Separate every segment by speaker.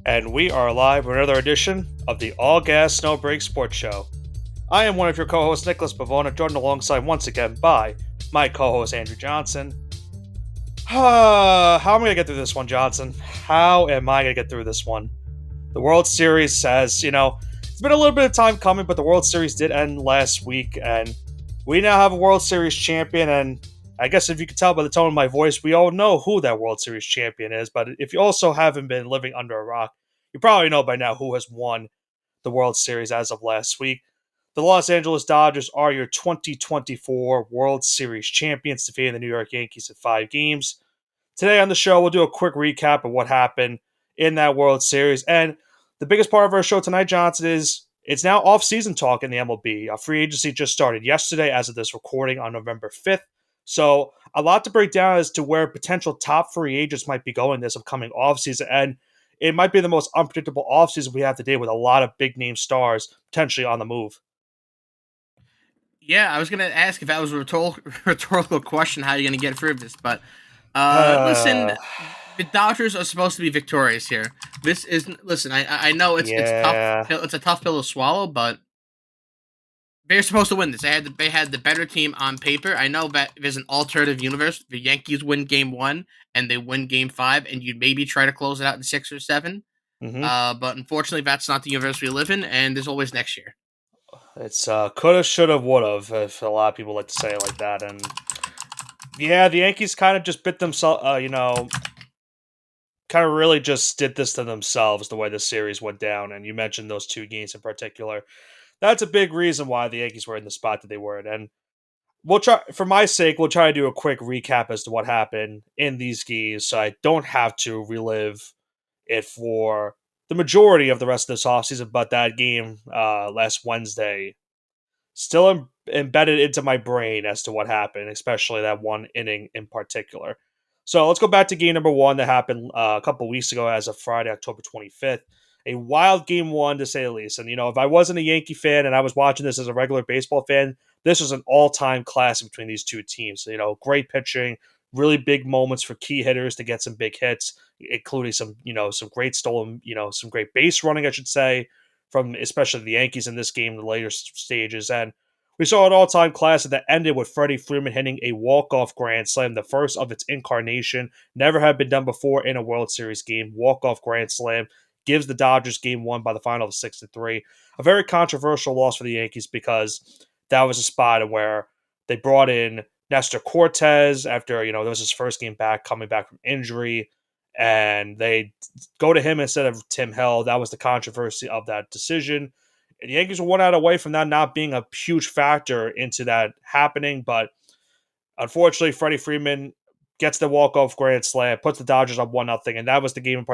Speaker 1: and we are live with another edition of the All Gas No Break Sports Show. I am one of your co-hosts, Nicholas Pavona, joined alongside once again by my co-host, Andrew Johnson. How am I going to get through this one, Johnson? How am I going to get through this one? The World Series says, it's been a little bit of time coming, but the World Series did end last week, and we now have a World Series champion, and I guess if you can tell by the tone of my voice, we all know who that World Series champion is, but if you also haven't been living under a rock, you probably know by now who has won the World Series as of last week. The Los Angeles Dodgers are your 2024 World Series champions, defeating the New York Yankees in 5 games. Today on the show, we'll do a quick recap of what happened in that World Series. And the biggest part of our show tonight, Johnson, is it's now off-season talk in the MLB. Free agency just started yesterday as of this recording on November 5th. So a lot to break down as to where potential top free agents might be going this upcoming offseason. And it might be the most unpredictable offseason we have today with a lot of big-name stars potentially on the move.
Speaker 2: Yeah, I was going to ask if that was a rhetorical question, how you're going to get through this. But listen, the Dodgers are supposed to be victorious here. This isn't. Listen, I know it's
Speaker 1: yeah.
Speaker 2: tough. It's a tough pill to swallow, but they're supposed to win this. They had the better team on paper. I know that there's an alternative universe. The Yankees win Game 1 and they win Game 5, and you'd maybe try to close it out in 6 or 7. But unfortunately, that's not the universe we live in, and there's always next year.
Speaker 1: It's coulda, shoulda, woulda, if a lot of people like to say it like that. And yeah, the Yankees kind of just bit themselves, kind of really just did this to themselves the way the series went down. And you mentioned those 2 games in particular. That's a big reason why the Yankees were in the spot that they were in. And we'll try, for my sake, we'll try to do a quick recap as to what happened in these games so I don't have to relive it for the majority of the rest of this offseason. But that game last Wednesday still embedded into my brain as to what happened, especially that one inning in particular. So let's go back to game number 1 that happened a couple weeks ago as of Friday, October 25th. A wild game 1, to say the least. And, if I wasn't a Yankee fan and I was watching this as a regular baseball fan, this was an all-time classic between these two teams. Great pitching, really big moments for key hitters to get some big hits, including some great stolen, some great base running, I should say, from especially the Yankees in this game, the later stages. And we saw an all-time classic that ended with Freddie Freeman hitting a walk-off grand slam, the first of its incarnation. Never had been done before in a World Series game. Walk-off grand slam gives the Dodgers game 1 by the final of 6-3. A very controversial loss for the Yankees because that was a spot where they brought in Nestor Cortez after, that was his first game back, coming back from injury, and they go to him instead of Tim Hill. That was the controversy of that decision. And the Yankees were 1 out away from that not being a huge factor into that happening, but unfortunately, Freddie Freeman gets the walk-off grand slam, puts the Dodgers up 1-0, and that was the game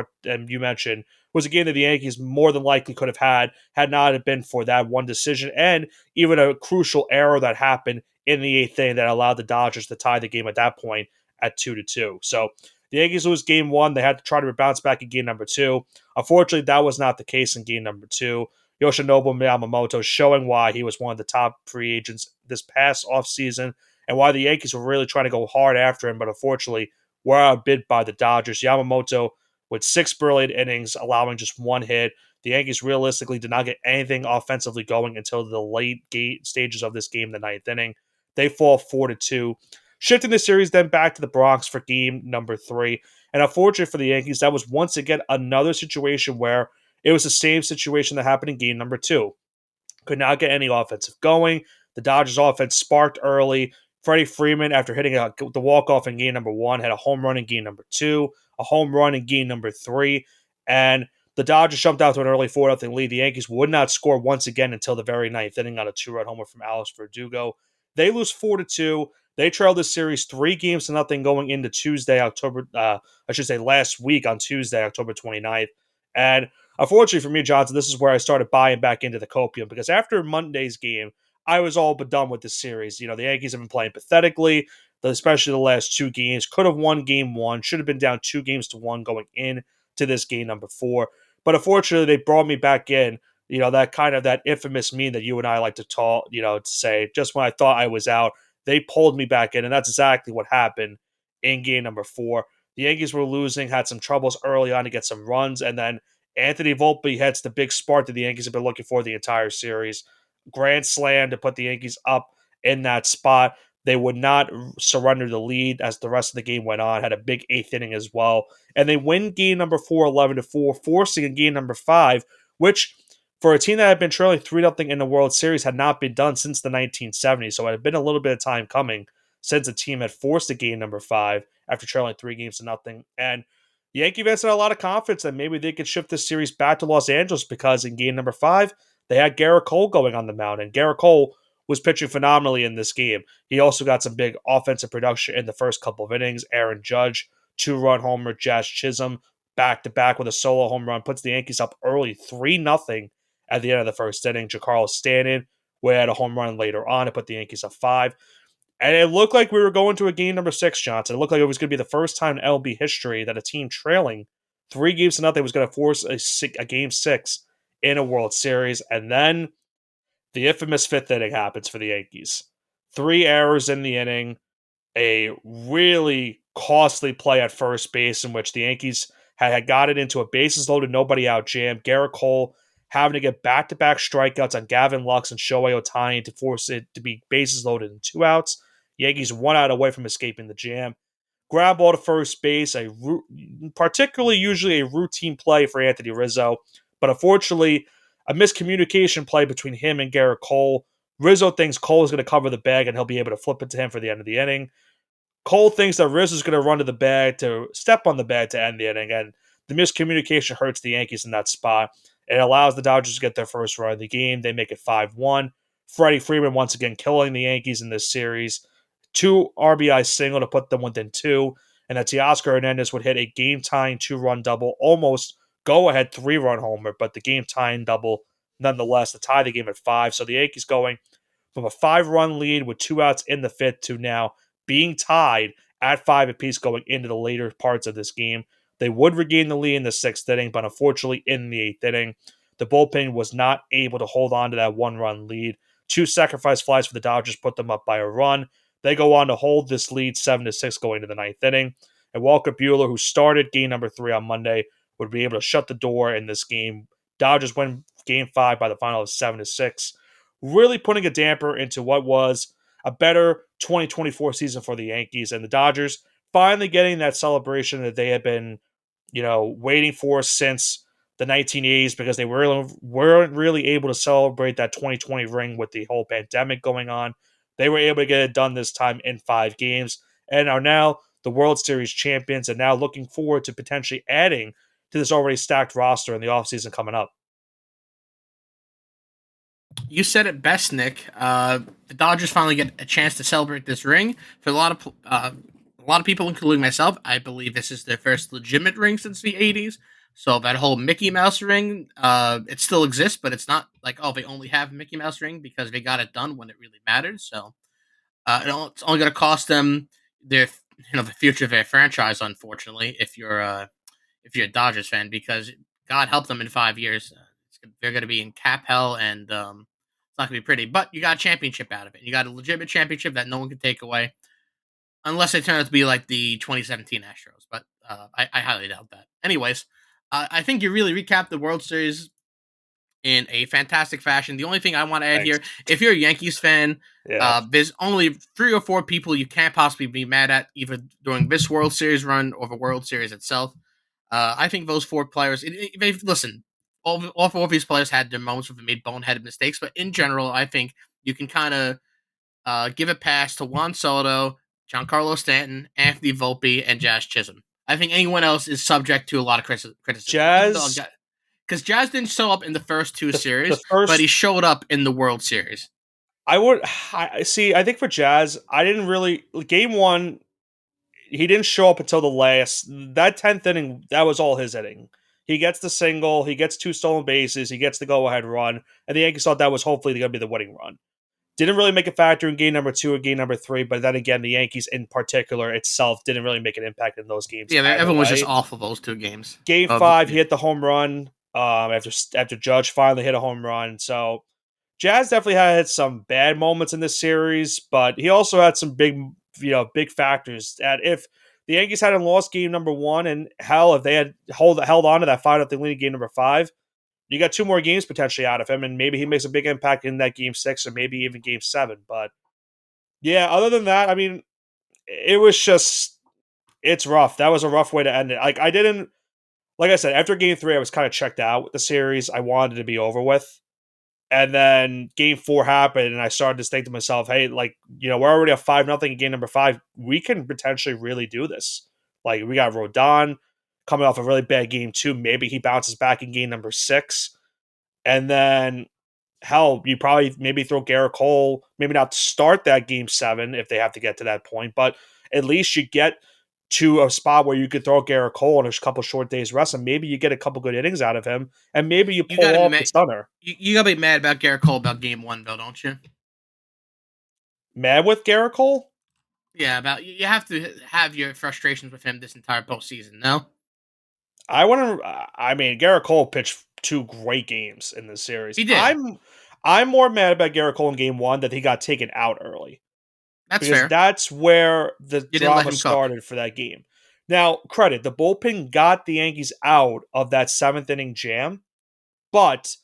Speaker 1: you mentioned, was a game that the Yankees more than likely could have had not it been for that one decision, and even a crucial error that happened in the 8th inning that allowed the Dodgers to tie the game at that point at 2-2. So the Yankees lose game 1. They had to try to bounce back in game number 2. Unfortunately, that was not the case in game number 2. Yoshinobu Yamamoto showing why he was one of the top free agents this past offseason, and why the Yankees were really trying to go hard after him, but unfortunately were outbid by the Dodgers. Yamamoto with 6 brilliant innings, allowing just 1 hit. The Yankees realistically did not get anything offensively going until the late stages of this game, the 9th inning. They fall 4-2. Shifting the series then back to the Bronx for game number 3. And unfortunately for the Yankees, that was once again another situation where it was the same situation that happened in game number 2. Could not get any offensive going. The Dodgers offense sparked early. Freddie Freeman, after hitting the walk-off in game number 1, had a home run in game number 2, a home run in game number 3, and the Dodgers jumped out to an early 4-0 lead. The Yankees would not score once again until the very 9th inning on a 2-run homer from Alex Verdugo. They lose 4-2. They trailed this series 3-0 going into Tuesday, last week on Tuesday, October 29th. And unfortunately for me, Johnson, this is where I started buying back into the copium, because after Monday's game, I was all but done with the series. The Yankees have been playing pathetically, especially the last 2 games. Could have won game 1, should have been down 2-1 going in to this game number 4. But unfortunately, they brought me back in. That infamous meme that you and I like to talk, to say, just when I thought I was out, they pulled me back in, and that's exactly what happened in game number 4. The Yankees were losing, had some troubles early on to get some runs, and then Anthony Volpe hits the big spark that the Yankees have been looking for the entire series. Grand slam to put the Yankees up in that spot. They would not surrender the lead as the rest of the game went on. Had a big eighth inning as well. And they win game number 4, 11-4, forcing a game number 5, which for a team that had been trailing 3-0 in the World Series had not been done since the 1970s. So it had been a little bit of time coming since the team had forced a game number 5 after trailing 3-0. And Yankee fans had a lot of confidence that maybe they could shift this series back to Los Angeles because in game number 5, they had Garrett Cole going on the mound. And Garrett Cole was pitching phenomenally in this game. He also got some big offensive production in the first couple of innings. Aaron Judge, 2-run homer, Jazz Chisholm, back-to-back with a solo home run, puts the Yankees up early 3-0 at the end of the first inning. Giancarlo Stanton had a home run later on to put the Yankees up 5. And it looked like we were going to a game number 6, Johnson. It looked like it was going to be the first time in LB history that a team trailing 3-0 was going to force a game 6 in a World Series. And then the infamous 5th inning happens for the Yankees. 3 errors in the inning, a really costly play at first base in which the Yankees had got it into a bases loaded, nobody out jam. Garrett Cole having to get back-to-back strikeouts on Gavin Lux and Shohei Ohtani to force it to be bases loaded and 2 outs. Yankees 1 out away from escaping the jam. Grab ball to first base, particularly usually a routine play for Anthony Rizzo, but unfortunately, a miscommunication play between him and Garrett Cole. Rizzo thinks Cole is going to cover the bag and he'll be able to flip it to him for the end of the inning. Cole thinks that Rizzo is going to run to the bag to step on the bag to end the inning, and the miscommunication hurts the Yankees in that spot. It allows the Dodgers to get their first run of the game. They make it 5-1. Freddie Freeman once again killing the Yankees in this series. 2 RBI single to put them within 2, and that Teoscar Hernandez would hit a game-tying 2-run double, almost go-ahead 3-run homer, but the game-tying double nonetheless to tie the game at 5. So the Yankees going from a 5-run lead with 2 outs in the 5th to now being tied at 5 apiece going into the later parts of this game. They would regain the lead in the 6th inning, but unfortunately in the 8th inning, the bullpen was not able to hold on to that 1-run lead. 2 sacrifice flies for the Dodgers put them up by a run. They go on to hold this lead 7-6 going to the 9th inning. And Walker Buehler, who started game number 3 on Monday, would be able to shut the door in this game. Dodgers win game 5 by the final of 7-6, really putting a damper into what was a better 2024 season for the Yankees. And the Dodgers finally getting that celebration that they had been, waiting for since the 1980s, because they weren't really able to celebrate that 2020 ring with the whole pandemic going on. They were able to get it done this time in 5 games and are now the World Series champions and now looking forward to potentially adding to this already stacked roster in the offseason coming up.
Speaker 2: You said it best, Nick. The Dodgers finally get a chance to celebrate this ring. For a lot of people, including myself, I believe this is their first legitimate ring since the '80s. So that whole Mickey Mouse ring, it still exists, but it's not like, oh, they only have a Mickey Mouse ring because they got it done when it really mattered. So it's only going to cost them the future of their franchise. Unfortunately, if you're a Dodgers fan, because God help them in 5 years, they're going to be in cap hell, and it's not going to be pretty. But you got a championship out of it. You got a legitimate championship that no one can take away, unless they turn out to be like the 2017 Astros. But I highly doubt that. Anyways, I think you really recapped the World Series in a fantastic fashion. The only thing I want to add here, if you're a Yankees fan, there's only 3 or 4 people you can't possibly be mad at, either during this World Series run or the World Series itself. I think those 4 players, listen, all 4 of these players had their moments where they made boneheaded mistakes, but in general, I think you can kind of give a pass to Juan Soto, Giancarlo Stanton, Anthony Volpe, and Jazz Chisholm. I think anyone else is subject to a lot of criticism.
Speaker 1: Jazz,
Speaker 2: because Jazz didn't show up in the first 2 series, but he showed up in the World Series.
Speaker 1: I think for Jazz, I didn't really game 1. He didn't show up until that 10th inning. That was all his inning. He gets the single, he gets 2 stolen bases, he gets the go-ahead run, and the Yankees thought that was hopefully going to be the winning run. Didn't really make a factor in game number 2 or game number 3, but then again, the Yankees in particular itself didn't really make an impact in those games.
Speaker 2: Yeah, everyone was just off of those 2 games.
Speaker 1: Game 5, he hit the home run after Judge finally hit a home run. So Jazz definitely had some bad moments in this series, but he also had some big factors that if the Yankees hadn't lost game number 1, and hell, if they had held on to that 5-0 lead in game number 5, you got 2 more games potentially out of him, and maybe he makes a big impact in that game 6 or maybe even game 7. But yeah, other than that, I mean, it was just it's rough. That was a rough way to end it. Like I didn't like I said, after game 3, I was kind of checked out with the series. I wanted it to be over with. And then game 4 happened, and I started to think to myself, hey, like, we're already at 5-0 in game number 5. We can potentially really do this. Like, we got Rodon coming off a really bad game 2. Maybe he bounces back in game number 6. And then, hell, you probably maybe throw Garrett Cole, maybe not to start that game 7 if they have to get to that point, but at least you get to a spot where you could throw Garrett Cole on a couple short days rest, and maybe you get a couple good innings out of him, and maybe you
Speaker 2: You
Speaker 1: pull
Speaker 2: gotta be
Speaker 1: off the
Speaker 2: mad.
Speaker 1: stunner.
Speaker 2: You gotta be mad about Garrett Cole about game 1, though, don't you?
Speaker 1: Mad with Garrett Cole?
Speaker 2: Yeah, about you have to have your frustrations with him this entire postseason. No,
Speaker 1: I mean, Garrett Cole pitched 2 great games in this series.
Speaker 2: he did.
Speaker 1: I'm more mad about Garrett Cole in game 1 that he got taken out early,
Speaker 2: That's
Speaker 1: because
Speaker 2: fair.
Speaker 1: that's where the
Speaker 2: You didn't let
Speaker 1: drama
Speaker 2: him cook.
Speaker 1: started for that game. Now, credit, the bullpen got the Yankees out of that 7th inning jam, but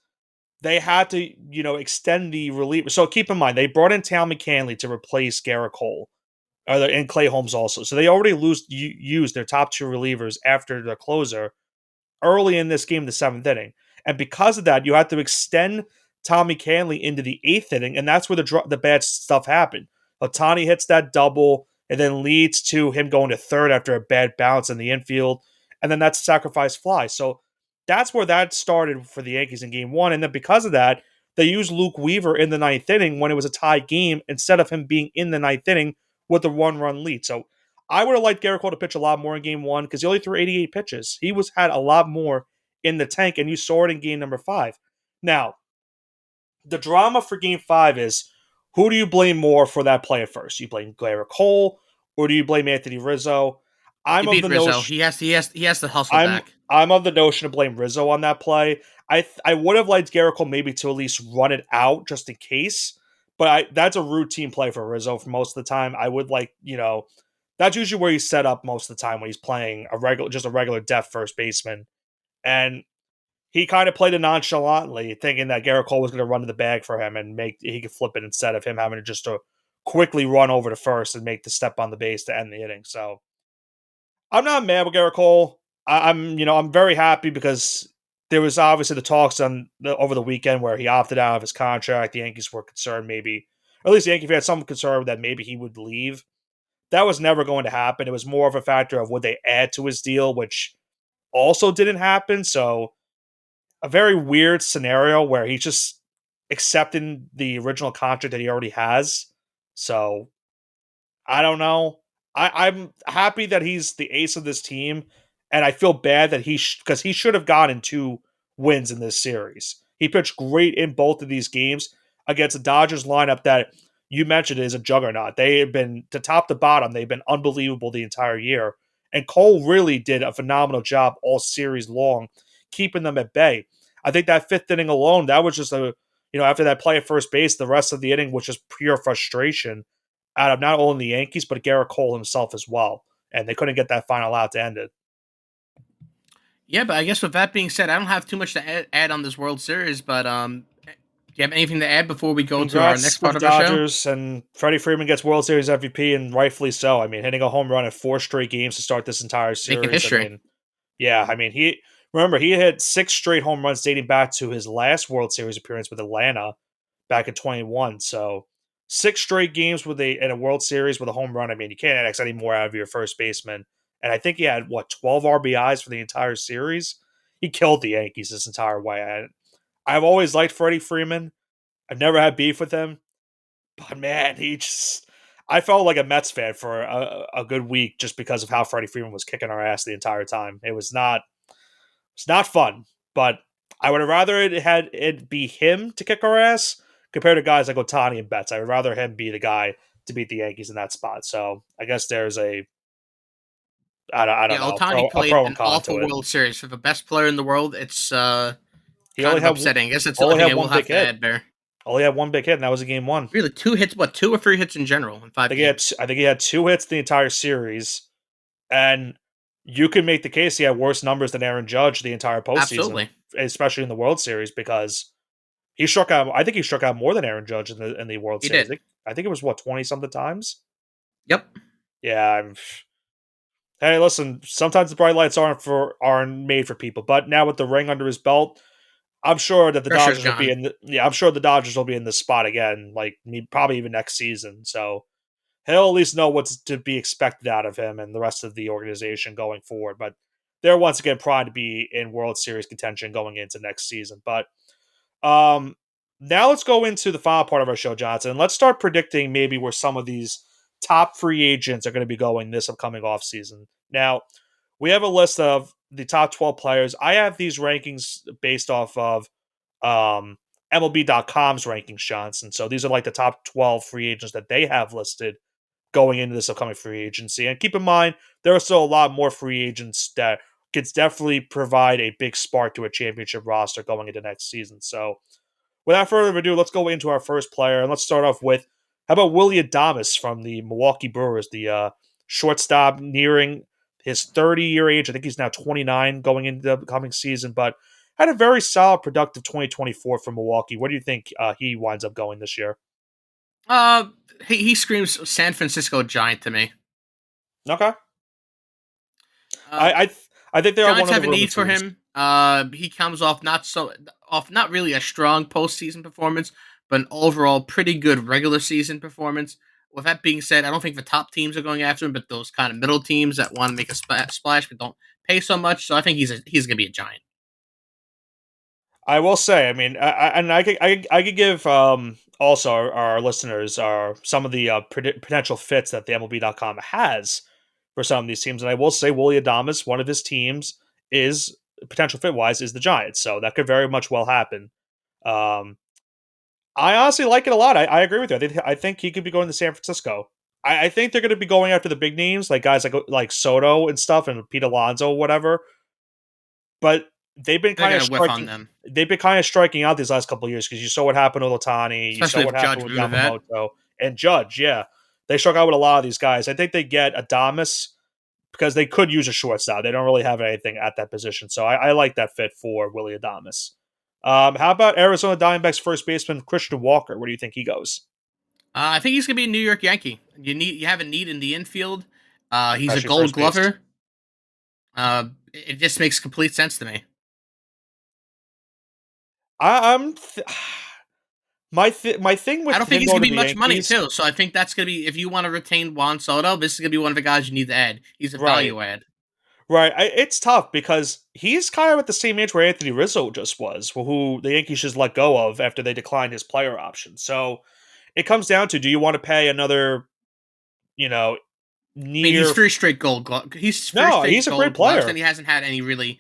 Speaker 1: they had to, extend the reliever. So keep in mind, they brought in Tal McCanley to replace Garrett Cole, and Clay Holmes also. So they already used their top 2 relievers after the closer early in this game, the 7th inning. And because of that, you had to extend Tommy Canley into the 8th inning, and that's where the bad stuff happened. Otani hits that double, and then leads to him going to third after a bad bounce in the infield, and then that's a sacrifice fly. So that's where that started for the Yankees in game 1. And then because of that, they used Luke Weaver in the 9th inning when it was a tied game instead of him being in the 9th inning with a 1-run lead. So I would have liked Garrett Cole to pitch a lot more in game 1 because he only threw 88 pitches. He had a lot more in the tank, and you saw it in game number 5. Now, the drama for game 5 is, who do you blame more for that play at first? You blame Garrett Cole, or do you blame Anthony Rizzo? I'm
Speaker 2: You
Speaker 1: of
Speaker 2: beat
Speaker 1: the
Speaker 2: Rizzo.
Speaker 1: notion
Speaker 2: He has to hustle
Speaker 1: I'm
Speaker 2: back.
Speaker 1: I'm of the notion to blame Rizzo on that play. I would have liked Garrett Cole maybe to at least run it out just in case, but that's a routine play for Rizzo for most of the time. I would like, that's usually where he's set up most of the time when he's playing just a regular depth first baseman. And he kind of played it nonchalantly, thinking that Garrett Cole was going to run to the bag for him and he could flip it instead of him having to just to quickly run over to first and make the step on the base to end the inning. So I'm not mad with Garrett Cole. I'm very happy because there was obviously the talks over the weekend where he opted out of his contract. The Yankees were concerned maybe, or at least the Yankees had some concern that maybe he would leave. That was never going to happen. It was more of a factor of would they add to his deal, which also didn't happen. So a very weird scenario where he's just accepting the original contract that he already has. So I don't know. I'm happy that he's the ace of this team, and I feel bad that because he should have gotten 2 wins in this series. He pitched great in both of these games against the Dodgers lineup that you mentioned is a juggernaut. They have been to top to bottom. They've been unbelievable the entire year, and Cole really did a phenomenal job all series long, keeping them at bay. I think that 5th inning alone, that was just after that play at first base, the rest of the inning was just pure frustration out of not only the Yankees, but Garrett Cole himself as well. And they couldn't get that final out to end it.
Speaker 2: Yeah, but I guess with that being said, I don't have too much to add on this World Series. But do you have anything to add before we go to our
Speaker 1: Congrats
Speaker 2: next
Speaker 1: for
Speaker 2: part
Speaker 1: the
Speaker 2: of our show?
Speaker 1: Dodgers, and Freddie Freeman gets World Series MVP, and rightfully so. I mean, hitting a home run in 4 straight games to start this entire
Speaker 2: Making
Speaker 1: series. I
Speaker 2: history.
Speaker 1: mean, yeah, I mean, he hit 6 straight home runs dating back to his last World Series appearance with Atlanta back in 21. So 6 straight games in a World Series with a home run. I mean, you can't ask any more out of your first baseman. And I think he had 12 RBIs for the entire series. He killed the Yankees this entire way. I've always liked Freddie Freeman. I've never had beef with him, but man, I felt like a Mets fan for a good week just because of how Freddie Freeman was kicking our ass the entire time. It's not fun, but I would have rather it be him to kick our ass compared to guys like Otani and Betts. I would rather him be the guy to beat the Yankees in that spot. So I guess there's I don't
Speaker 2: Yeah,
Speaker 1: know,
Speaker 2: Otani
Speaker 1: a
Speaker 2: played
Speaker 1: pro and
Speaker 2: an
Speaker 1: con to
Speaker 2: awful
Speaker 1: it.
Speaker 2: World Series for the best player in the world. It's
Speaker 1: He
Speaker 2: kind
Speaker 1: only
Speaker 2: of
Speaker 1: had
Speaker 2: upsetting. I guess that's the only
Speaker 1: only
Speaker 2: thing
Speaker 1: had
Speaker 2: I will
Speaker 1: one big
Speaker 2: have to
Speaker 1: hit.
Speaker 2: add there.
Speaker 1: Only had one big hit, and that was a game 1.
Speaker 2: Really, 2 hits, 2 or 3 hits in general in 5 games.
Speaker 1: I think he had 2 hits the entire series, And you can make the case he had worse numbers than Aaron Judge the entire postseason,
Speaker 2: Absolutely.
Speaker 1: especially in the World Series, because he struck out. I think he struck out more than Aaron Judge in the World
Speaker 2: He
Speaker 1: Series.
Speaker 2: did.
Speaker 1: I think it was what 20 something times.
Speaker 2: Yep.
Speaker 1: Yeah. Hey, listen. Sometimes the bright lights aren't made for people, but now with the ring under his belt, I'm sure that the
Speaker 2: Pressure's
Speaker 1: Dodgers will be
Speaker 2: gone.
Speaker 1: in. I'm sure the Dodgers will be in this spot again, like probably even next season. So he'll at least know what's to be expected out of him and the rest of the organization going forward. But they're once again primed to be in World Series contention going into next season. But um, now let's go into the final part of our show, Johnson. Let's start predicting maybe where some of these top free agents are going to be going this upcoming offseason. Now, we have a list of the top 12 players. I have these rankings based off of MLB.com's rankings, Johnson. So these are like the top 12 free agents that they have listed going into this upcoming free agency. And keep in mind, there are still a lot more free agents that could definitely provide a big spark to a championship roster going into next season. So without further ado, let's go into our first player. And let's start off with how about Willie Adames from the Milwaukee Brewers, the shortstop nearing his 30-year age. I think he's now 29 going into the coming season, but had a very solid, productive 2024 for Milwaukee. Where do you think he winds up going this year?
Speaker 2: Uh, he screams San Francisco Giant to me.
Speaker 1: Okay.
Speaker 2: Uh,
Speaker 1: I I, th- I think they are one
Speaker 2: Giants
Speaker 1: of the
Speaker 2: have a
Speaker 1: rumor
Speaker 2: need for
Speaker 1: teams.
Speaker 2: him. He comes off not really a strong postseason performance, but an overall pretty good regular season performance. With that being said, I don't think the top teams are going after him, but those kind of middle teams that want to make a splash but don't pay so much. So I think he's going to be a Giant.
Speaker 1: I will say, I mean, I could give also our listeners some of the potential fits that the MLB.com has for some of these teams, and I will say Willie Adames, one of his teams, is potential fit wise is the Giants, so that could very much well happen. Um, I honestly like it a lot. I agree with you. I think he could be going to San Francisco. I think they're going to be going after the big names, like guys like Soto and stuff, and Pete Alonso, whatever. But they've been
Speaker 2: They're
Speaker 1: kind of
Speaker 2: going to whiff on
Speaker 1: striking.
Speaker 2: them,
Speaker 1: They've been kind of striking out these last couple of years because you saw what happened with Otani, you saw
Speaker 2: especially
Speaker 1: what
Speaker 2: if
Speaker 1: happened
Speaker 2: Judge.
Speaker 1: with
Speaker 2: Remember that?
Speaker 1: Yamamoto and Judge. Yeah, they struck out with a lot of these guys. I think they get Adamas because they could use a shortstop. They don't really have anything at that position, so I like that fit for Willie Adamas. How about Arizona Diamondbacks first baseman Christian Walker? Where do you think he goes?
Speaker 2: I think he's going to be a New York Yankee. You have a need in the infield. He's a
Speaker 1: Especially
Speaker 2: Gold
Speaker 1: first base.
Speaker 2: Glover. It just makes complete sense to me.
Speaker 1: I'm my thing
Speaker 2: I
Speaker 1: with
Speaker 2: don't think
Speaker 1: him
Speaker 2: he's
Speaker 1: going
Speaker 2: gonna
Speaker 1: to
Speaker 2: be
Speaker 1: the
Speaker 2: much money
Speaker 1: Yankees,
Speaker 2: too. So I think that's gonna be if you want to retain Juan Soto, this is gonna be one of the guys you need to add. He's a
Speaker 1: right?
Speaker 2: value add.
Speaker 1: Right. It's tough because he's kind of at the same age where Anthony Rizzo just was, who the Yankees just let go of after they declined his player option. So it comes down to do you want to pay another, you know,
Speaker 2: I mean, he's
Speaker 1: near.
Speaker 2: three straight Gold Glove. He's three
Speaker 1: No,
Speaker 2: straight
Speaker 1: he's a great
Speaker 2: Gold Gloves,
Speaker 1: player.
Speaker 2: and he hasn't had any really.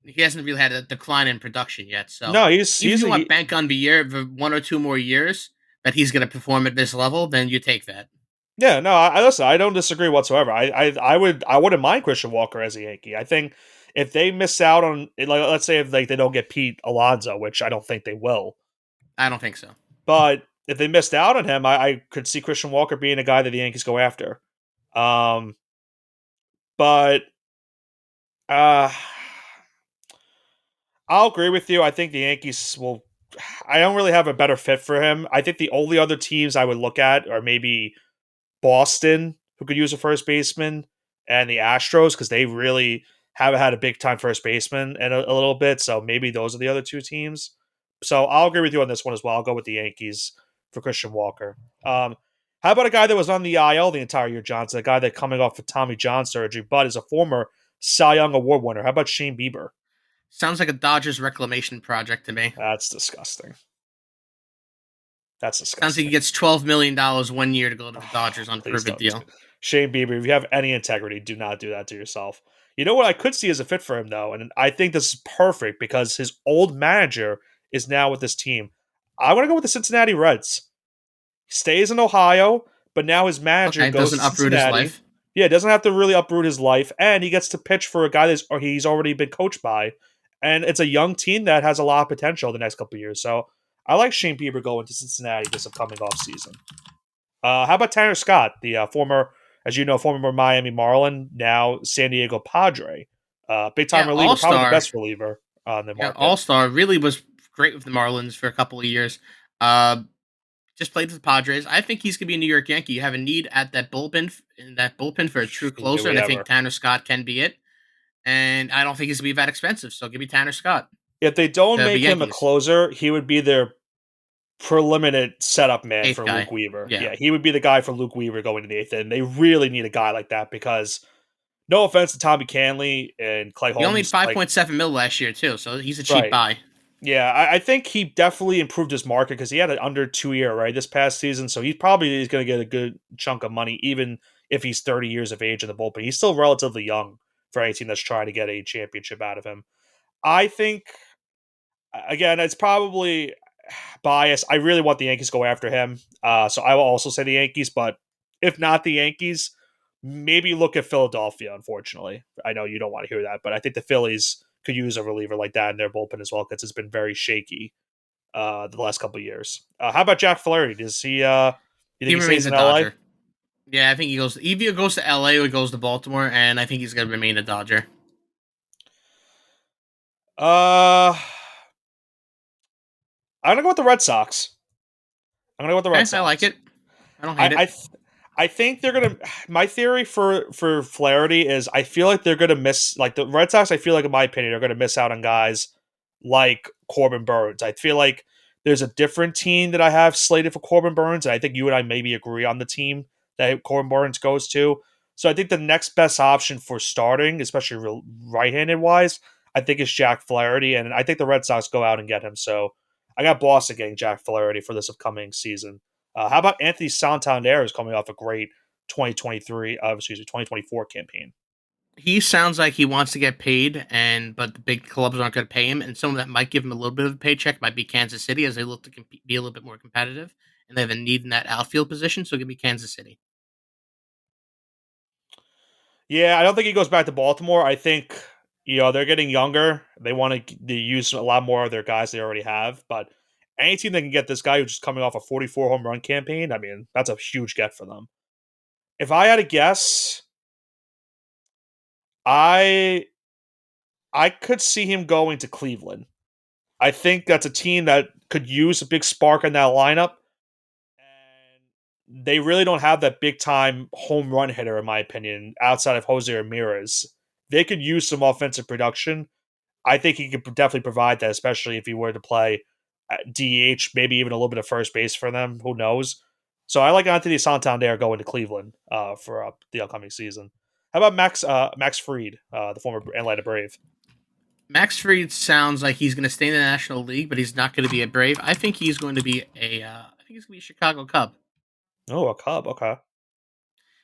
Speaker 2: He hasn't really had a decline in production yet. So
Speaker 1: No,
Speaker 2: even if you want bank on the one or two more years that he's gonna perform at this level, then you take that.
Speaker 1: yeah, no, I listen, I don't disagree whatsoever. I wouldn't mind Christian Walker as a Yankee. I think if they miss out on, like, let's say if like they don't get Pete Alonso, which I don't think they will,
Speaker 2: I don't think so.
Speaker 1: but if they missed out on him, I could see Christian Walker being a guy that the Yankees go after. Um, but uh, I'll agree with you. I think the Yankees will. I don't really have a better fit for him. I think the only other teams I would look at are maybe Boston, who could use a first baseman, and the Astros, because they really haven't had a big time first baseman in a little bit. So maybe those are the other two teams. So I'll agree with you on this one as well. I'll go with the Yankees for Christian Walker. How about a guy that was on the IL the entire year, Johnson? A guy that coming off of Tommy John surgery, but is a former Cy Young Award winner. How about Shane Bieber?
Speaker 2: Sounds like a Dodgers reclamation project to me.
Speaker 1: That's disgusting. That's
Speaker 2: Sounds like he
Speaker 1: disgusting.
Speaker 2: gets $12 million 1 year to go to the Dodgers on
Speaker 1: Please
Speaker 2: prove it
Speaker 1: don't.
Speaker 2: deal.
Speaker 1: Shane Bieber, if you have any integrity, do not do that to yourself. You know what I could see as a fit for him, though? And I think this is perfect because his old manager is now with this team. I want to go with the Cincinnati Reds. He stays in Ohio, but now his manager
Speaker 2: Okay,
Speaker 1: goes
Speaker 2: doesn't
Speaker 1: to
Speaker 2: uproot his
Speaker 1: Cincinnati.
Speaker 2: life.
Speaker 1: Yeah, doesn't have to really uproot his life, and he gets to pitch for a guy that's or he's already been coached by. And it's a young team that has a lot of potential the next couple of years. So I like Shane Bieber going to Cincinnati this upcoming offseason. How about Tanner Scott, the former as you know, former Miami Marlin, now San Diego Padre. Big time
Speaker 2: Yeah,
Speaker 1: reliever,
Speaker 2: All
Speaker 1: probably the
Speaker 2: Star.
Speaker 1: best reliever on the
Speaker 2: Yeah,
Speaker 1: market.
Speaker 2: All Star really was great with the Marlins for a couple of years. Uh, just played with the Padres. I think he's gonna be a New York Yankee. You have a need at that bullpen in that bullpen for a true
Speaker 1: Do
Speaker 2: closer,
Speaker 1: we
Speaker 2: and I think
Speaker 1: ever?
Speaker 2: Tanner Scott can be it. And I don't think he's gonna be that expensive. So give me Tanner Scott
Speaker 1: If they don't
Speaker 2: to the
Speaker 1: make him a
Speaker 2: Yankees.
Speaker 1: closer, he would be their preliminate setup man
Speaker 2: Eighth
Speaker 1: for Luke
Speaker 2: guy.
Speaker 1: Weaver.
Speaker 2: Yeah.
Speaker 1: Yeah, he would be the guy for Luke Weaver going to the eighth inning. They really need a guy like that because no offense to Tommy Canley and Clay
Speaker 2: He only made
Speaker 1: Holmes, like
Speaker 2: 5.7 mil last year too, so he's a cheap
Speaker 1: right.
Speaker 2: buy.
Speaker 1: Yeah, I think he definitely improved his market because he had an under 2 year right this past season, so he probably is going to get a good chunk of money, even if he's 30 years of age in the bullpen. He's still relatively young for any team that's trying to get a championship out of him. I think again, it's probably bias. I really want the Yankees to go after him, so I will also say the Yankees. But if not the Yankees, maybe look at Philadelphia. Unfortunately, I know you don't want to hear that, but I think the Phillies could use a reliever like that in their bullpen as well because it's been very shaky the last couple of years. How about Jack Flaherty? Does he? You think
Speaker 2: He
Speaker 1: he stays
Speaker 2: remains
Speaker 1: in
Speaker 2: a
Speaker 1: LA?
Speaker 2: Dodger. Yeah, I think he goes either goes to LA or he goes to Baltimore, and I think he's gonna remain a Dodger.
Speaker 1: Uh, I'm gonna go with the Red Sox. I'm gonna go with the Red
Speaker 2: Okay, I like
Speaker 1: Sox.
Speaker 2: it. I don't
Speaker 1: I
Speaker 2: hate it.
Speaker 1: I, th- I think they're gonna. My theory for Flaherty is I feel like they're gonna miss like the Red Sox. I feel like, in my opinion, are gonna miss out on guys like Corbin Burns. I feel like there's a different team that I have slated for Corbin Burns, and I think you and I maybe agree on the team that Corbin Burns goes to. So I think the next best option for starting, especially right-handed wise, I think is Jack Flaherty, and I think the Red Sox go out and get him. So I got Boston getting Jack Flaherty for this upcoming season. How about Anthony Santander is coming off a great 2024 campaign.
Speaker 2: He sounds like he wants to get paid, and but the big clubs aren't going to pay him, and some of that might give him a little bit of a paycheck. Might be Kansas City as they look to be a little bit more competitive, and they have a need in that outfield position. So give me Kansas City.
Speaker 1: Yeah, I don't think he goes back to Baltimore. I think they're getting younger. They want to use a lot more of their guys they already have. But any team that can get this guy who's just coming off a 44 home run campaign, I mean, that's a huge get for them. If I had to guess, I I could see him going to Cleveland. I think that's a team that could use a big spark in that lineup. And they really don't have that big time home run hitter, in my opinion, outside of Jose Ramirez. They could use some offensive production. I think he could definitely provide that, especially if he were to play at DH, maybe even a little bit of first base for them. Who knows? So I like Anthony Santander going to Cleveland for the upcoming season. How about Max Fried, the former Atlanta Brave?
Speaker 2: Max Fried sounds like he's going to stay in the National League, but he's not going to be a Brave. I think he's going to be a. I think he's going to be a Chicago Cub.
Speaker 1: Oh, a Cub. Okay.
Speaker 2: I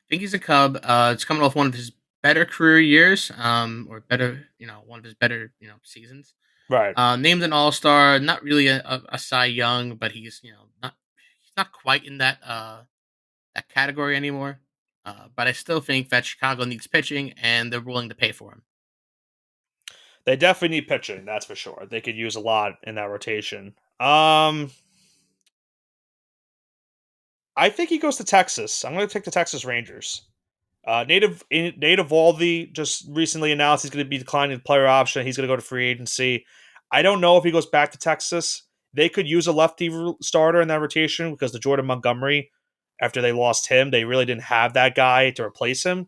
Speaker 2: think he's a Cub. It's coming off one of his better career years, or better, one of his better, seasons.
Speaker 1: Right.
Speaker 2: Named an All Star, not really a Cy Young, but he's not quite in that category anymore. But I still think that Chicago needs pitching, and they're willing to pay for him.
Speaker 1: They definitely need pitching, that's for sure. They could use a lot in that rotation. I think he goes to Texas. I'm going to take the Texas Rangers. Native Valdi just recently announced he's going to be declining the player option. He's going to go to free agency. I don't know if he goes back to Texas. They could use a lefty starter in that rotation because the Jordan Montgomery, after they lost him, they really didn't have that guy to replace him.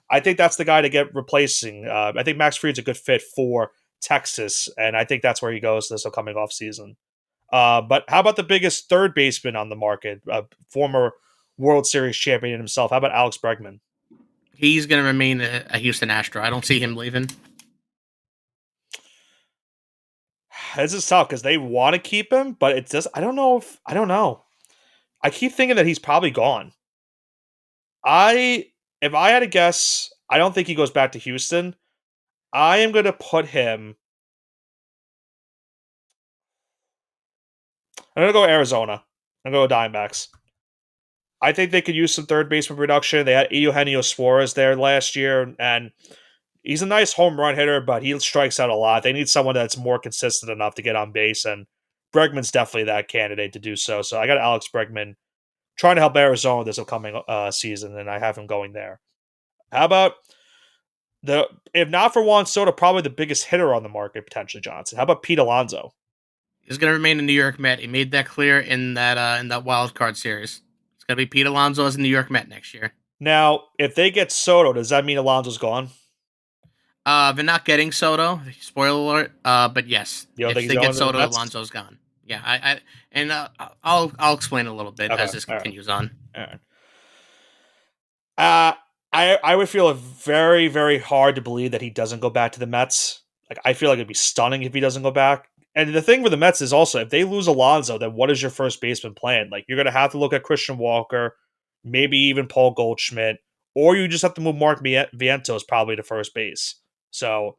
Speaker 1: I think that's the guy to get replacing. I think Max Fried's a good fit for Texas, and I think that's where he goes this upcoming offseason. But how about the biggest third baseman on the market, former World Series champion himself? How about Alex Bregman?
Speaker 2: He's going to remain a Houston Astro. I don't see him leaving.
Speaker 1: This is tough because they want to keep him, but it's just I don't know. I keep thinking that he's probably gone. I if I had to guess, I don't think he goes back to Houston. I am going to put him. I'm going to go Arizona. I'm going to go Diamondbacks. I think they could use some third baseman production. They had Eugenio Suarez there last year, and he's a nice home run hitter, but he strikes out a lot. They need someone that's more consistent enough to get on base, and Bregman's definitely that candidate to do so. So I got Alex Bregman trying to help Arizona this upcoming season, and I have him going there. How about the if not for Juan Soto, probably the biggest hitter on the market potentially, Johnson? How about Pete Alonso?
Speaker 2: He's going to remain a New York Met. He made that clear in that wild card series. It's going to be Pete Alonso as a New York Met next year.
Speaker 1: Now, if they get Soto, does that mean Alonso's gone?
Speaker 2: They're not getting Soto. Spoiler alert. But yes,
Speaker 1: You don't think
Speaker 2: if
Speaker 1: he's
Speaker 2: they get
Speaker 1: going to the
Speaker 2: Soto,
Speaker 1: Mets?
Speaker 2: Alonso's gone. Yeah, I and I'll explain a little bit
Speaker 1: Okay,
Speaker 2: as this
Speaker 1: all right,
Speaker 2: continues on.
Speaker 1: all right. Uh, I would feel very very hard to believe that he doesn't go back to the Mets. Like I feel like it'd be stunning if he doesn't go back. And the thing with the Mets is also if they lose Alonso, then what is your first baseman plan? Like you're gonna have to look at Christian Walker, maybe even Paul Goldschmidt, or you just have to move Mark Vientos probably to first base. So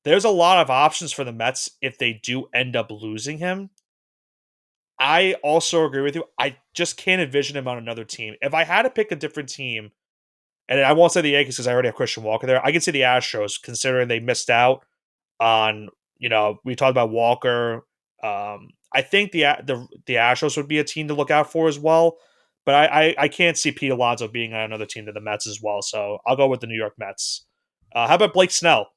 Speaker 1: there's a lot of options for the Mets if they do end up losing him. I also agree with you. I just can't envision him on another team. If I had to pick a different team, and I won't say the Yankees because I already have Christian Walker there, I could see the Astros considering they missed out on, we talked about Walker. I think the Astros would be a team to look out for as well. But I can't see Pete Alonso being on another team than the Mets as well. So I'll go with the New York Mets. How about Blake Snell?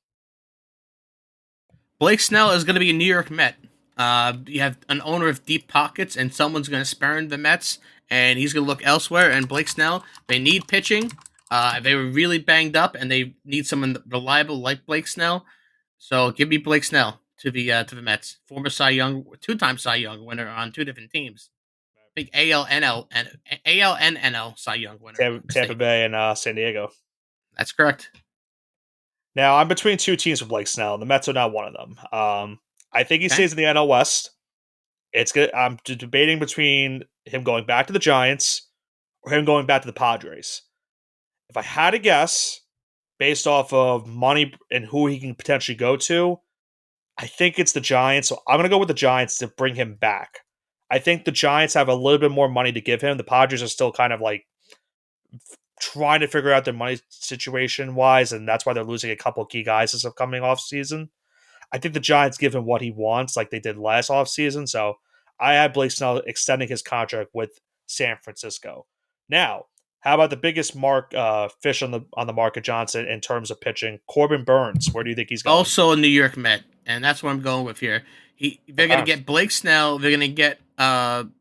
Speaker 2: Blake Snell is going to be a New York Met. You have an owner of deep pockets, and someone's going to spurn the Mets, and he's going to look elsewhere. And Blake Snell, they need pitching. They were really banged up, and they need someone reliable like Blake Snell. So give me Blake Snell to the Mets. Former Cy Young, two-time Cy Young winner on two different teams. I think ALNL Cy Young winner. If I'm not
Speaker 1: Tampa
Speaker 2: mistaken.
Speaker 1: Bay and San Diego.
Speaker 2: That's correct.
Speaker 1: Now I'm between two teams with Blake Snell. The Mets are not one of them. I think he
Speaker 2: Okay.
Speaker 1: stays in the NL West. It's good. I'm debating between him going back to the Giants or him going back to the Padres. If I had to guess, based off of money and who he can potentially go to, I think it's the Giants. So I'm going to go with the Giants to bring him back. I think the Giants have a little bit more money to give him. The Padres are still kind of like trying to figure out their money situation wise, and that's why they're losing a couple key guys this upcoming off season. I think the Giants give him what he wants, like they did last offseason. So I had Blake Snell extending his contract with San Francisco. Now, how about the biggest fish on the market, Johnson, in terms of pitching? Corbin Burns. Where do you think he's going?
Speaker 2: Also a New York Met, and that's what I'm going with here. They're gonna
Speaker 1: Okay.
Speaker 2: get Blake Snell. They're gonna get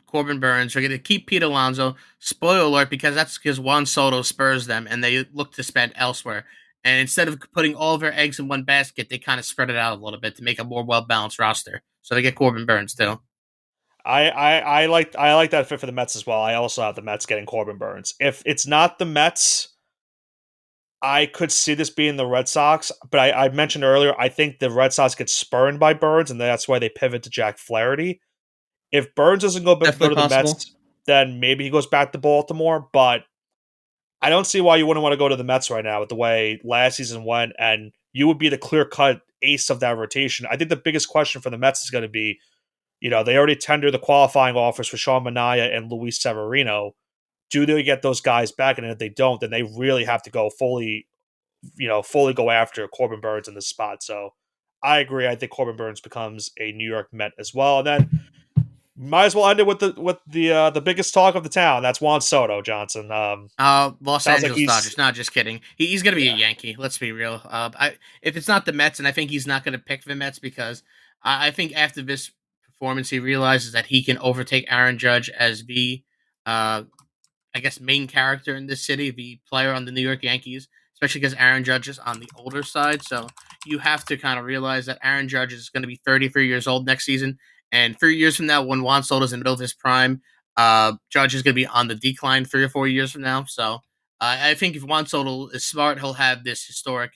Speaker 2: Corbin Burns. They're gonna keep Pete Alonso. Spoiler alert, because that's because Juan Soto spurs them, and they look to spend elsewhere. And instead of putting all of their eggs in one basket, they kind of spread it out a little bit to make a more well balanced roster. So they get Corbin Burns too.
Speaker 1: I like that fit for the Mets as well. I also have the Mets getting Corbin Burns. If it's not the Mets, I could see this being the Red Sox, but I mentioned earlier, I think the Red Sox get spurned by Burns, and that's why they pivot to Jack Flaherty. If Burns doesn't go
Speaker 2: Definitely
Speaker 1: to the
Speaker 2: possible.
Speaker 1: Mets, then maybe he goes back to Baltimore. But I don't see why you wouldn't want to go to the Mets right now with the way last season went, and you would be the clear cut ace of that rotation. I think the biggest question for the Mets is going to be, they already tendered the qualifying offers for Sean Manaea and Luis Severino. Do they get those guys back? And if they don't, then they really have to go fully go after Corbin Burns in this spot. So I agree. I think Corbin Burns becomes a New York Met as well. And then might as well end it with the biggest talk of the town. That's Juan Soto, Johnson.
Speaker 2: Los
Speaker 1: Sounds like
Speaker 2: Angeles
Speaker 1: he's
Speaker 2: Dodgers. Not just kidding. He's going to be a
Speaker 1: yeah.
Speaker 2: Yankee. Let's be real. If it's not the Mets, and I think he's not going to pick the Mets because I think after this performance, he realizes that he can overtake Aaron Judge as the uh, I guess, main character in this city, the player on the New York Yankees, especially because Aaron Judge is on the older side. So you have to kind of realize that Aaron Judge is going to be 33 years old next season. And 3 years from now, when Juan Soto's in the middle of his prime, Judge is going to be on the decline 3 or 4 years from now. So I think if Juan Soto is smart, he'll have this historic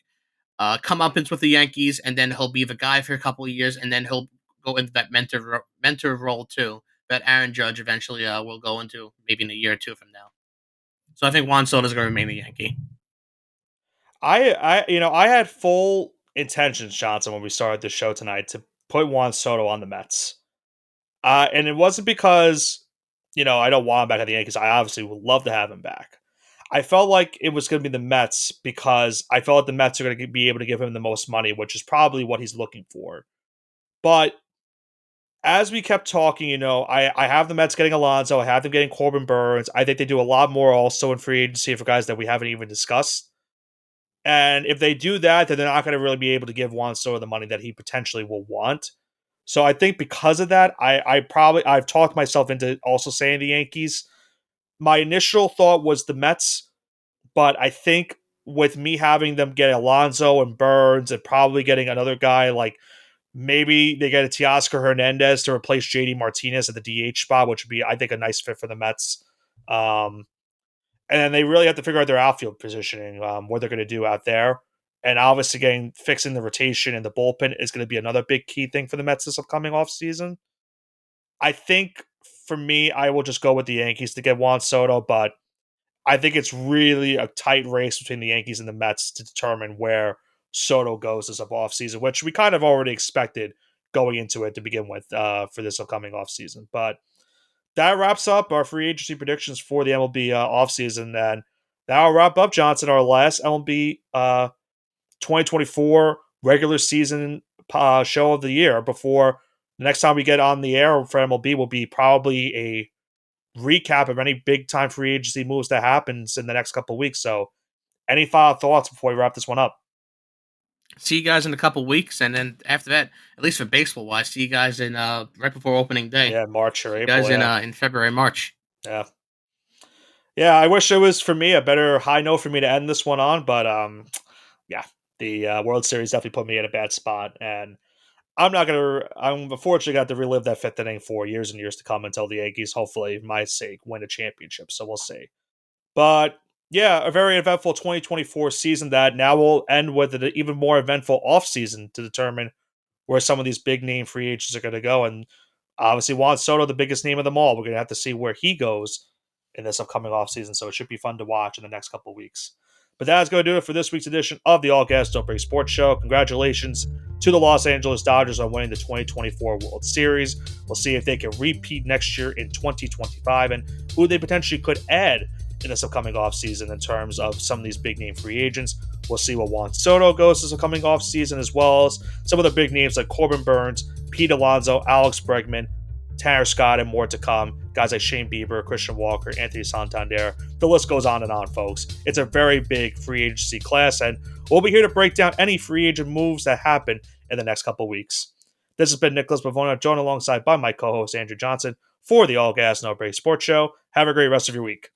Speaker 2: comeuppance with the Yankees, and then he'll be the guy for a couple of years, and then he'll go into that mentor role too that Aaron Judge eventually will go into maybe in a year or two from now. So I think Juan Soto is going to remain a Yankee.
Speaker 1: I had full intentions, Johnson, when we started the show tonight to put Juan Soto on the Mets. And it wasn't because, I don't want him back at the Yankees. I obviously would love to have him back. I felt like it was going to be the Mets because I felt like the Mets are going to be able to give him the most money, which is probably what he's looking for. But as we kept talking, I have the Mets getting Alonso. I have them getting Corbin Burns. I think they do a lot more also in free agency for guys that we haven't even discussed. And if they do that, then they're not going to really be able to give Juan Soto the money that he potentially will want. So I think because of that, I've talked myself into also saying the Yankees. My initial thought was the Mets, but I think with me having them get Alonso and Burns and probably getting another guy like maybe they get a Teoscar Hernandez to replace JD Martinez at the DH spot, which would be, I think, a nice fit for the Mets. Um, and then they really have to figure out their outfield positioning, what they're going to do out there. And obviously, fixing the rotation and the bullpen is going to be another big key thing for the Mets this upcoming offseason. I think for me, I will just go with the Yankees to get Juan Soto, but I think it's really a tight race between the Yankees and the Mets to determine where Soto goes this offseason, which we kind of already expected going into it to begin with for this upcoming offseason. But that wraps up our free agency predictions for the MLB offseason. And that'll wrap up, Johnson, our last MLB 2024 regular season show of the year before the next time we get on the air for MLB will be probably a recap of any big time free agency moves that happens in the next couple of weeks. So, any final thoughts before we wrap this one up?
Speaker 2: See you guys in a couple weeks, and then after that, at least for baseball wise, see you guys in right before opening day.
Speaker 1: Yeah, March or
Speaker 2: See you
Speaker 1: April.
Speaker 2: guys
Speaker 1: Yeah,
Speaker 2: in February, March.
Speaker 1: yeah, yeah. I wish it was for me a better high note for me to end this one on, but yeah, the World Series definitely put me in a bad spot, and I'm not gonna. I'm unfortunately got to relive that fifth inning for years and years to come until the Yankees, hopefully, for my sake, win a championship. So we'll see. But yeah, a very eventful 2024 season that now will end with an even more eventful offseason to determine where some of these big name free agents are going to go. And obviously, Juan Soto, the biggest name of them all, we're going to have to see where he goes in this upcoming offseason. So it should be fun to watch in the next couple of weeks. But that's going to do it for this week's edition of the All Gas Don't Break Sports Show. Congratulations to the Los Angeles Dodgers on winning the 2024 World Series. We'll see if they can repeat next year in 2025 and who they potentially could add in this upcoming offseason in terms of some of these big name free agents. We'll see what Juan Soto goes this upcoming offseason, as well as some of the big names like Corbin Burns, Pete Alonso, Alex Bregman, Tanner Scott, and more to come. Guys like Shane Bieber, Christian Walker, Anthony Santander. The list goes on and on, folks. It's a very big free agency class, and we'll be here to break down any free agent moves that happen in the next couple weeks. This has been Nicholas Pavona, joined alongside by my co-host Andrew Johnson for the All Gas No Break Sports Show. Have a great rest of your week.